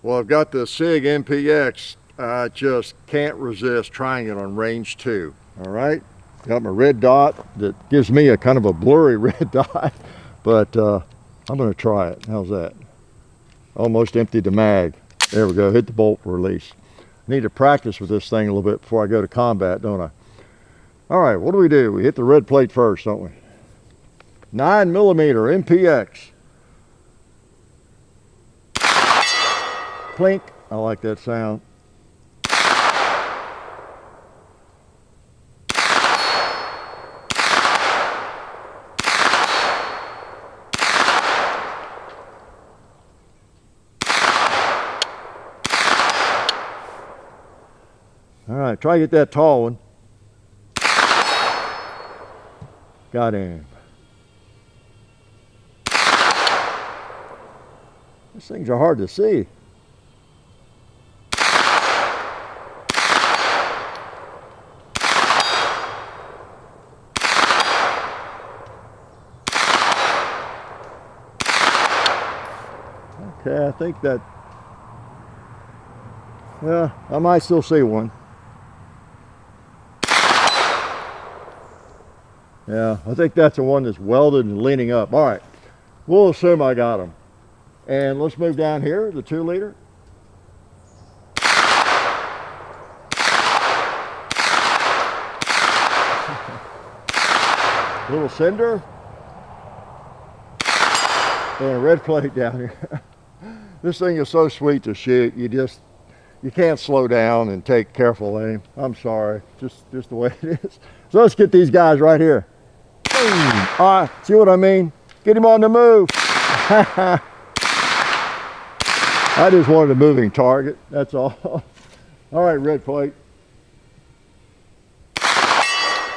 Well, I've got the SIG MPX. I just can't resist trying it on range 2. All right, got my red dot that gives me a kind of a blurry red dot, but I'm going to try it. How's that? Almost emptied the mag. There we go, hit the bolt release. Need to practice with this thing a little bit before I go to combat, don't I? All right, what do? We hit the red plate first, don't we? 9mm MPX. Plink, I like that sound. All right, try to get that tall one. Got him. These things are hard to see. Okay, I think that, yeah, I might still see one. Yeah, I think that's the one that's welded and leaning up. All right, we'll assume I got them. And let's move down here, the 2-liter. Little cinder. And a red plate down here. This thing is so sweet to shoot. You can't slow down and take careful aim. I'm sorry, just the way it is. So let's get these guys right here. Boom. All right, see what I mean? Get him on the move. I just wanted a moving target, that's all. All right, red plate.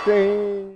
Ding.